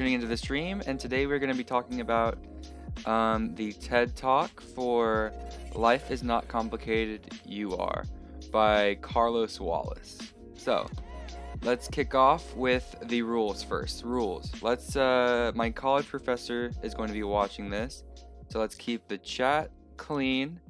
tuning into the stream, and today we're going to be talking about the TED Talk for Life is Not Complicated, You Are by Carlos Wallace. So, let's kick off with the rules first. Rules. My college professor is going to be watching this, so let's keep the chat clean.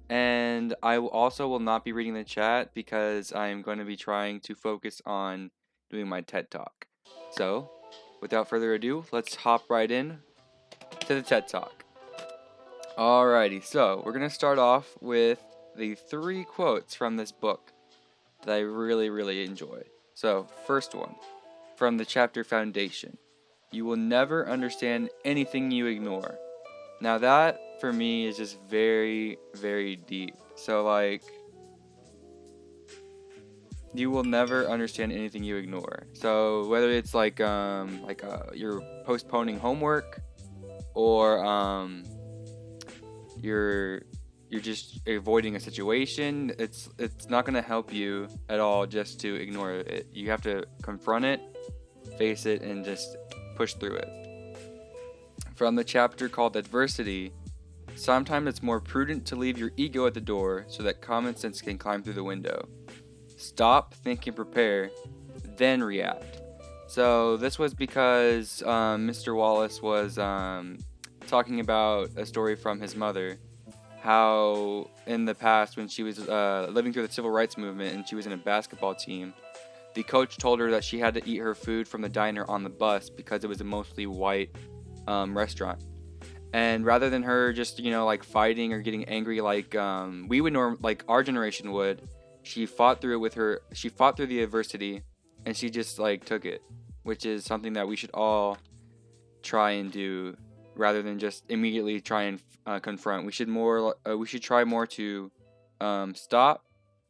And I also will not be reading the chat because I'm going to be trying to focus on doing my TED Talk. So, without further ado, let's hop right in to the TED Talk. Alrighty, so we're going to start off with the 3 quotes from this book that I really, really enjoy. So, first one, from the chapter Foundation. You will never understand anything you ignore. Now that, for me, is just very, very deep. So, you will never understand anything you ignore. So whether it's you're postponing homework, or you're just avoiding a situation, it's not gonna help you at all just to ignore it. You have to confront it, face it, and just push through it. From the chapter called Adversity, sometimes it's more prudent to leave your ego at the door so that common sense can climb through the window. Stop, think, and prepare, then react. So this was because Mr. Wallace was talking about a story from his mother, how in the past when she was living through the civil rights movement and she was in a basketball team, the coach told her that she had to eat her food from the diner on the bus because it was a mostly white restaurant. And rather than her just fighting or getting angry like our generation would, she fought through the adversity, and she just took it, which is something that we should all try and do rather than just immediately try and confront. We should try more to stop,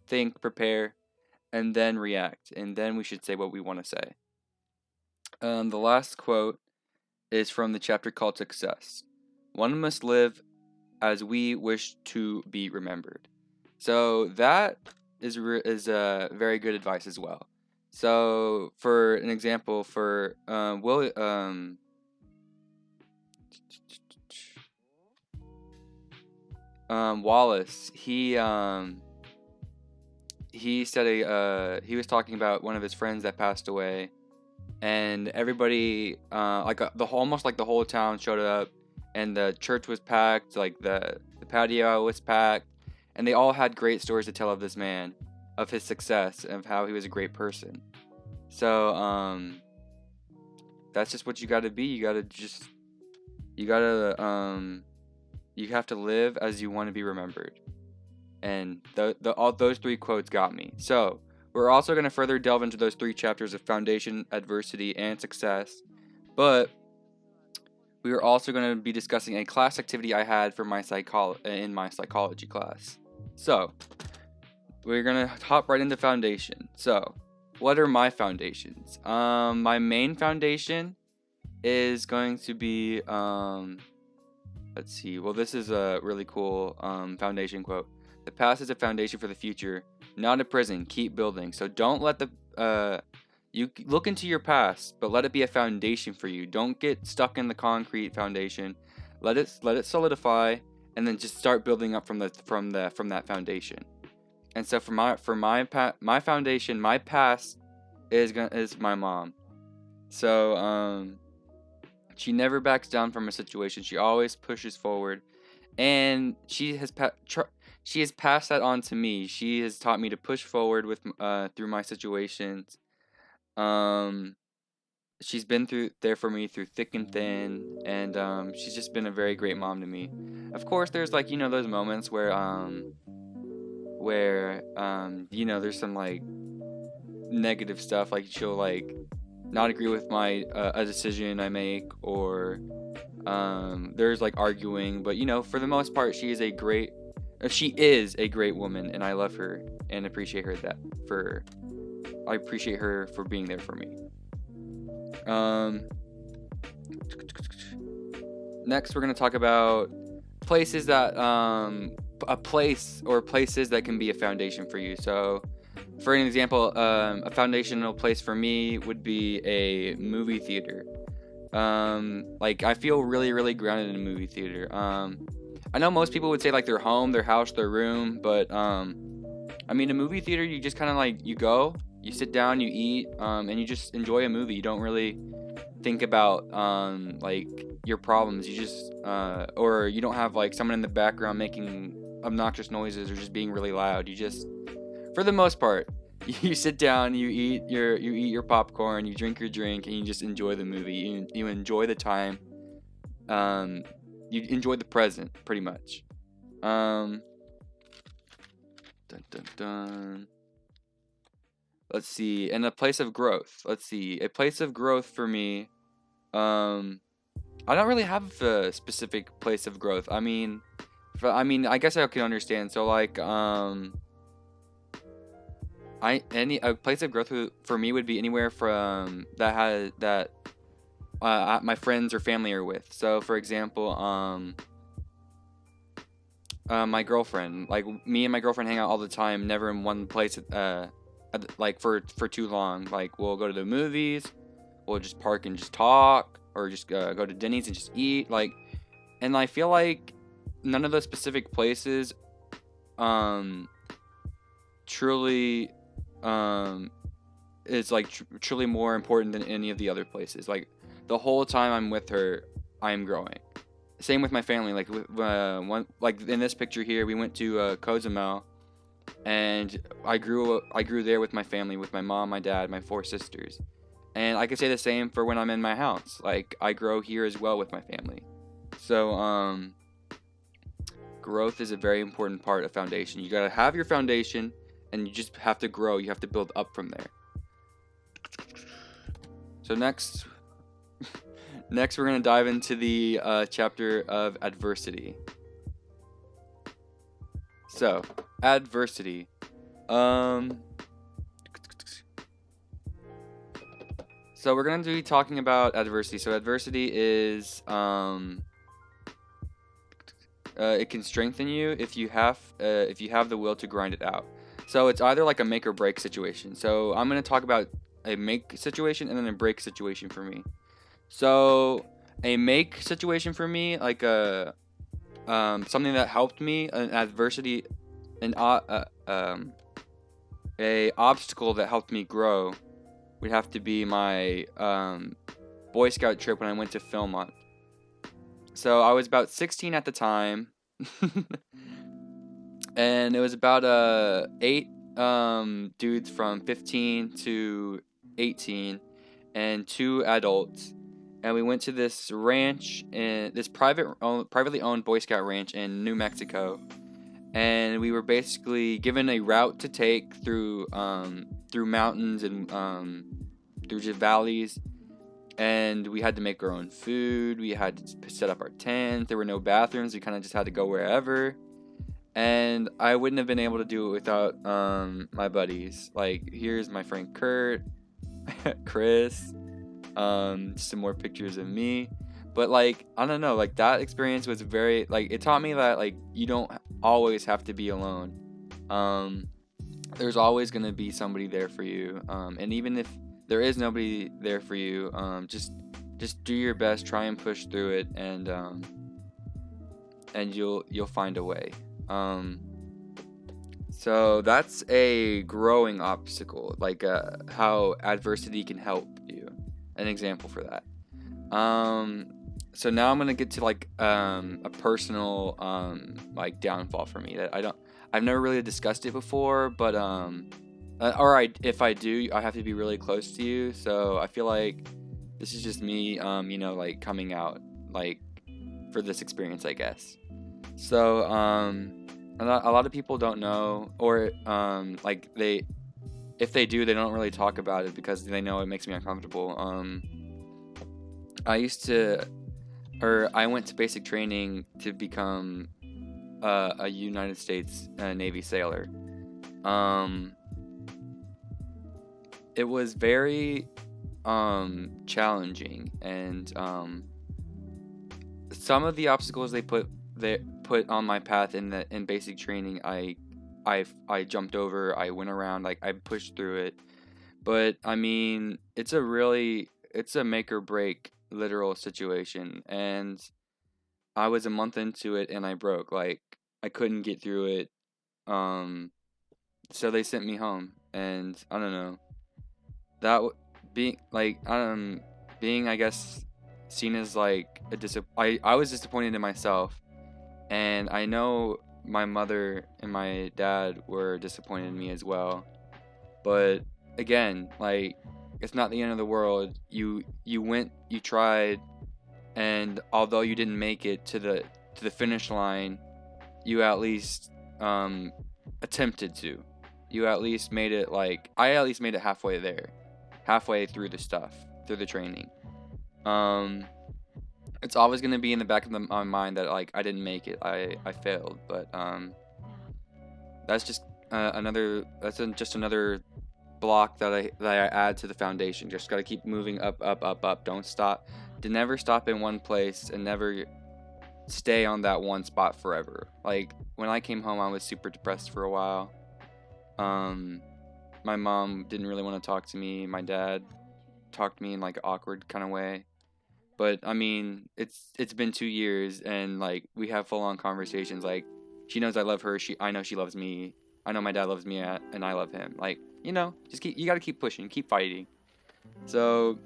think, prepare, and then react, and then we should say what we want to say. The last quote is from the chapter called Success. One must live as we wish to be remembered. So that is very good advice as well. So for an example, for Wallace, he said he was talking about one of his friends that passed away, and everybody almost the whole town showed up, and the church was packed, the patio was packed, and they all had great stories to tell of this man, of his success, of how he was a great person. So that's just what you got to be. You have to live as you want to be remembered. And all those 3 quotes got me. So we're also going to further delve into those 3 chapters of Foundation, Adversity, and Success. But we are also going to be discussing a class activity I had for in my psychology class. So we're going to hop right into Foundation. So what are my foundations? My main foundation is going to be, let's see. Well, this is a really cool foundation quote. The past is a foundation for the future, not a prison. Keep building. So don't let you look into your past, but let it be a foundation for you. Don't get stuck in the concrete foundation. Let it solidify, and then just start building up from that foundation. And so for my foundation, my past is my mom. So she never backs down from a situation. She always pushes forward, and she has passed that on to me. She has taught me to push forward through my situations. She's been there for me through thick and thin, and she's just been a very great mom to me. Of course, there's those moments where there's some negative stuff, she'll not agree with a decision I make, or there's arguing, but for the most part she is a great woman, and I love her and appreciate her for being there for me. Next we're going to talk about places that places that can be a foundation for you. So for an example, a foundational place for me would be a movie theater. Like I feel really, really grounded in a movie theater. I know most people would say like their home, their house, their room, but I mean, a movie theater, you just kind of like you go, you sit down, you eat, and you just enjoy a movie. You don't really think about like your problems. You just or you don't have like someone in the background making obnoxious noises or just being really loud. You just, for the most part, you sit down, you eat your popcorn, you drink your drink, and you just enjoy the movie. You enjoy the time. Um, you enjoy the present, pretty much. Um, dun dun dun. Let's see. And a place of growth. Let's see. A place of growth for me. Um, I don't really have a specific place of growth. I guess I can understand. So like, a place of growth for me would be anywhere from that my friends or family are with. So for example, my girlfriend, like me and my girlfriend hang out all the time, never in one place, like for too long. Like we'll go to the movies, we'll just park and just talk, or just go to Denny's and just eat. Like, and I feel like none of those specific places, truly, is like truly more important than any of the other places. Like the whole time I'm with her, I'm growing. Same with my family. Like like in this picture here, we went to Cozumel, and I grew there with my family, with my mom, my dad, my 4 sisters. And I could say the same for when I'm in my house. Like I grow here as well with my family. So growth is a very important part of foundation. You gotta have your foundation, and you just have to grow. You have to build up from there. So next we're gonna dive into the chapter of adversity. So adversity. So we're gonna be talking about adversity. So adversity is it can strengthen you if you have the will to grind it out. So it's either like a make or break situation. So I'm gonna talk about a make situation and then a break situation for me. So a make situation for me, like a something that helped me, an adversity, a obstacle that helped me grow, would have to be my Boy Scout trip when I went to Philmont. So I was about 16 at the time, and it was about 8 dudes from 15 to 18, and 2 adults. And we went to this ranch, in this privately owned Boy Scout ranch in New Mexico. And we were basically given a route to take through mountains and through just valleys. And we had to make our own food. We had to set up our tent. There were no bathrooms. We kind of just had to go wherever. And I wouldn't have been able to do it without my buddies. Like, here's my friend Kurt, Chris, some more pictures of me. But like, I don't know, like that experience was very, like, it taught me that like you don't always have to be alone. There's always going to be somebody there for you. And even if there is nobody there for you, just do your best, try and push through it, and you'll find a way. So that's a growing obstacle, like how adversity can help you. An example for that. So now I'm gonna get to like a personal like downfall for me that I've never really discussed it before, but if I do, I have to be really close to you. So I feel like this is just me, like coming out like for this experience, I guess. So a lot of people don't know, or like if they do, they don't really talk about it because they know it makes me uncomfortable. I went to basic training to become a United States Navy sailor. It was very challenging, and some of the obstacles they put on my path in basic training, I jumped over, I went around, like I pushed through it. But I mean, it's a make or break literal situation, and I was a month into it and I broke. Like, I couldn't get through it. Um, so they sent me home, and I don't know. That being like being, I guess, seen as like I was disappointed in myself, and I know my mother and my dad were disappointed in me as well. But again, like, it's not the end of the world. You went, you tried, and although you didn't make it to the finish line, you at least um attempted to. You at least made it, like, I at least made it halfway there. Halfway through the stuff, through the training. Um it's always going to be in the back of my mind that, like, I didn't make it. I failed, but that's just just another block that I add to the foundation. Just got to keep moving up, up, up, up. Don't stop. To never stop in one place and never stay on that one spot forever. Like, when I came home, I was super depressed for a while. My mom didn't really want to talk to me. My dad talked to me in like an awkward kind of way. But I mean, it's been 2 years, and like, we have full on conversations. Like, she knows I love her. I know she loves me. I know my dad loves me, and I love him. Like, just you gotta keep pushing, keep fighting. So,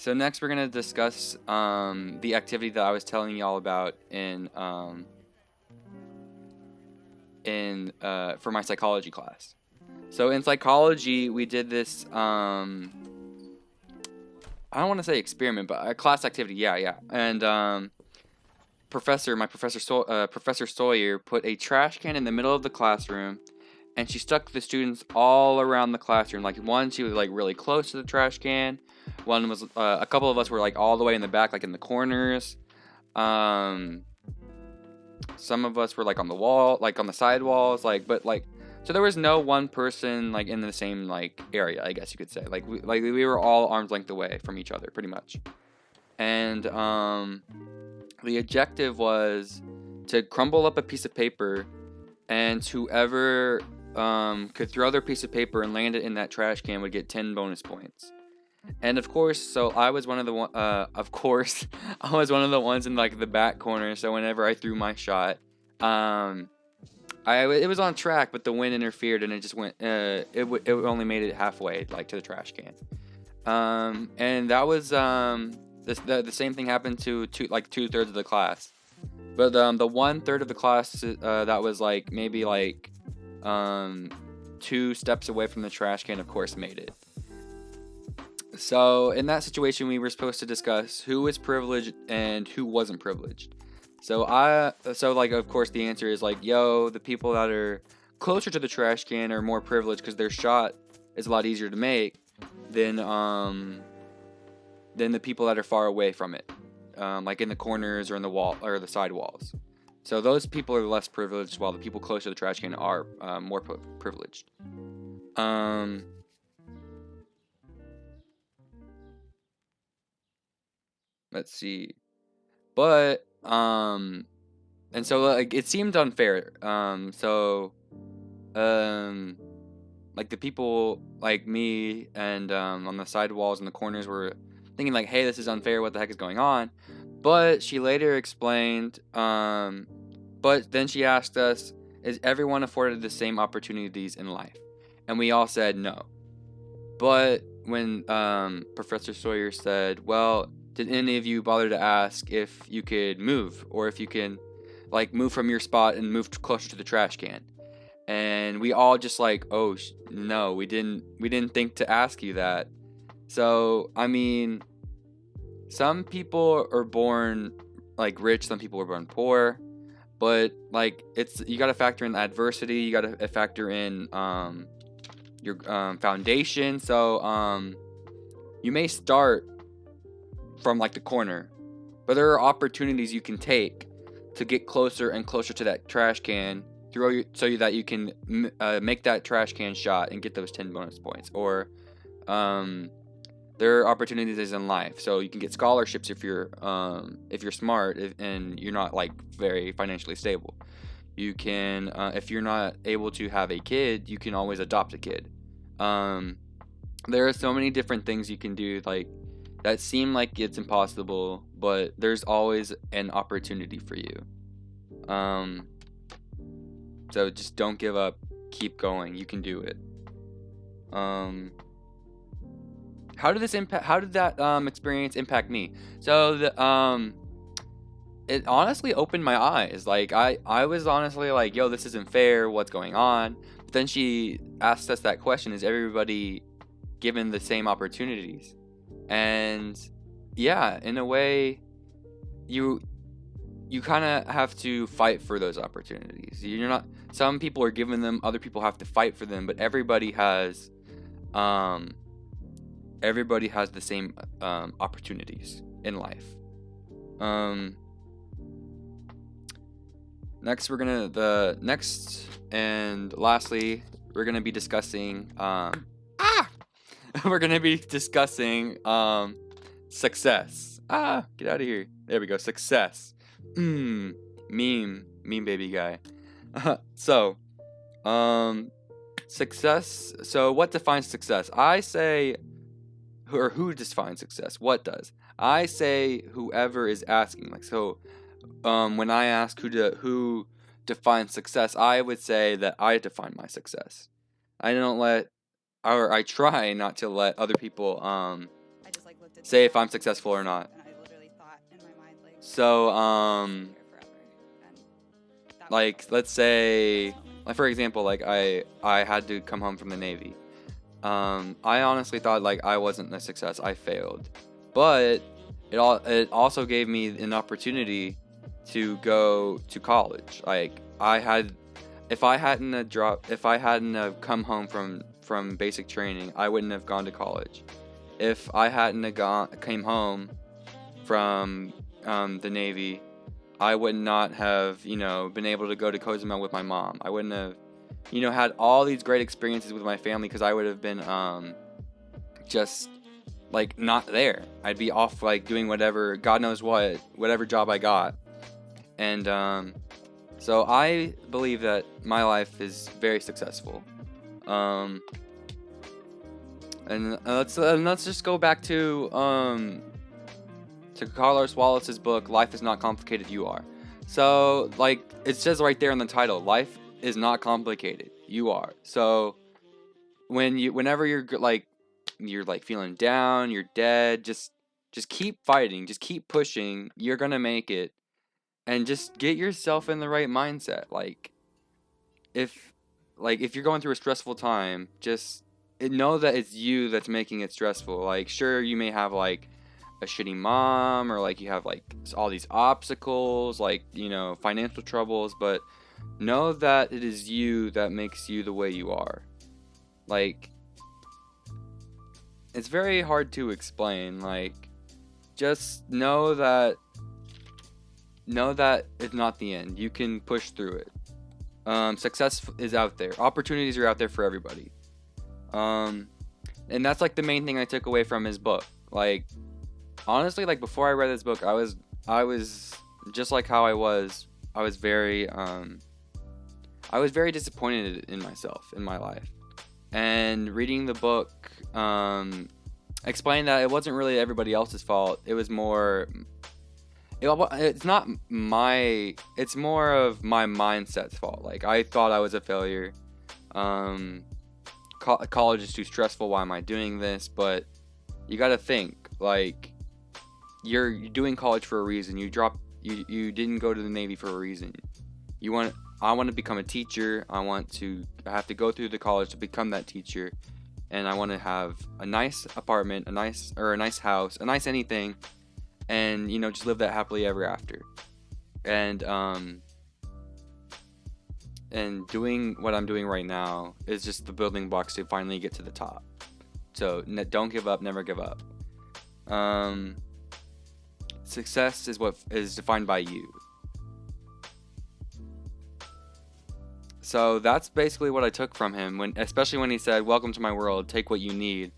next we're gonna discuss the activity that I was telling y'all about for my psychology class. So in psychology, we did this I don't want to say experiment, but a class activity. Yeah. And Professor Sawyer put a trash can in the middle of the classroom, and she stuck the students all around the classroom. Like, one, she was like really close to the trash can. One was a couple of us were like all the way in the back, like in the corners. Some of us were like on the wall, like on the side walls, so there was no one person like in the same like area, I guess you could say. Like we were all arm's length away from each other, pretty much. And the objective was to crumble up a piece of paper, and whoever could throw their piece of paper and land it in that trash can would get 10 bonus points. And of course, so I was one of the I was one of the ones in like the back corner. So whenever I threw my shot, it was on track, but the wind interfered, and it just went. It only made it halfway, like, to the trash can. And that was the same thing happened to 2/3 of the class. But the 1/3 of the class that was like maybe like 2 steps away from the trash can, of course, made it. So in that situation, we were supposed to discuss who was privileged and who wasn't privileged. So of course the answer is like, the people that are closer to the trash can are more privileged because their shot is a lot easier to make than the people that are far away from it, like in the corners or in the wall or the side walls. So those people are less privileged, while the people close to the trash can are more privileged. Let's see. But and so like it seemed unfair. Like the people like me and on the side walls and the corners were thinking like, hey, this is unfair. What the heck is going on? But she later explained. But then she asked us, is everyone afforded the same opportunities in life? And we all said no. But when Professor Sawyer said, well, did any of you bother to ask if you could move, or if you can like move from your spot and move closer to the trash can? And we all just like, oh no, we didn't think to ask you that. So I mean, some people are born like rich, some people are born poor, but like you got to factor in adversity, you got to factor in your foundation. So you may start from like the corner, but there are opportunities you can take to get closer and closer to that trash can, so that you can make that trash can shot and get those 10 bonus points. Or there are opportunities in life, so you can get scholarships if you're smart and you're not like very financially stable. You can if you're not able to have a kid, you can always adopt a kid. There are so many different things you can do, like, that seem like it's impossible, but there's always an opportunity for you. So just don't give up. Keep going. You can do it. How did that experience impact me? So it honestly opened my eyes. Like, I was honestly like, yo, this isn't fair. What's going on? But then she asked us that question: is everybody given the same opportunities? And yeah, in a way, you kind of have to fight for those opportunities. You're not. Some people are given them. Other people have to fight for them. But everybody has the same opportunities in life. Next and lastly, we're gonna be discussing we're gonna be discussing success. Get out of here. There we go. Success. Meme baby guy. So success. So what defines success? I say, or who defines success? What does? I say whoever is asking. Like, so when I ask who defines success, I would say that I define my success. I try not to let other people say if I'm successful or not. So like, let's say, like, for example, like I had to come home from the Navy. I honestly thought like I wasn't a success. I failed, but it also gave me an opportunity to go to college. Like, if I hadn't have come home from basic training, I wouldn't have gone to college. If I hadn't have came home from the Navy, I would not have, been able to go to Cozumel with my mom. I wouldn't have, had all these great experiences with my family, because I would have been just like not there. I'd be off, like, doing whatever, God knows whatever job I got. And so I believe that my life is very successful. And let's just go back to Carlos Wallace's book, Life is Not Complicated, You Are. So, like, it says right there in the title, life is not complicated, you are. So whenever you're feeling down, you're dead, just keep fighting, just keep pushing. You're gonna make it. And just get yourself in the right mindset. Like, if you're going through a stressful time, just know that it's you that's making it stressful. Like, sure, you may have like a shitty mom, or like you have like all these obstacles, like, financial troubles, but know that it is you that makes you the way you are. Like, it's very hard to explain. Like, just know that it's not the end. You can push through it. Success is out there. Opportunities are out there for everybody. And that's like the main thing I took away from his book. Like, honestly, like, before I read this book, I was just like how I was very disappointed in myself, in my life. And reading the book explained that it wasn't really everybody else's fault. It was more it's more of my mindset's fault. Like, I thought I was a failure. College is too stressful. Why am I doing this? But you got to think, like, you're doing college for a reason. You didn't go to the Navy for a reason. I want to become a teacher. I have to go through the college to become that teacher, and I want to have a nice apartment, a nice house, a nice anything. And, just live that happily ever after. And doing what I'm doing right now is just the building blocks to finally get to the top. So don't give up, never give up. Success is what is defined by you. So that's basically what I took from him, especially when he said, "Welcome to my world. Take what you need."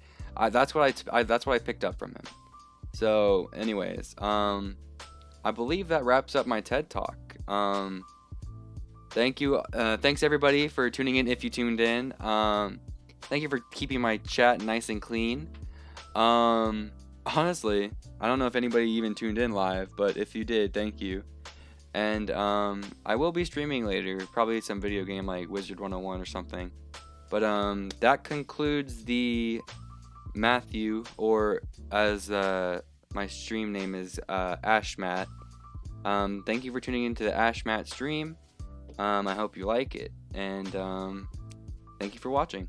That's what I picked up from him. So, anyways, I believe that wraps up my TED Talk. Thank you. Thanks everybody for tuning in. If you tuned in, Thank you for keeping my chat nice and clean. Honestly, I don't know if anybody even tuned in live, but if you did, thank you. And I will be streaming later, probably some video game like Wizard 101 or something. But that concludes the Matthew, or as my stream name is, Ashmat. Thank you for tuning into the Ashmat stream. I hope you like it, and thank you for watching.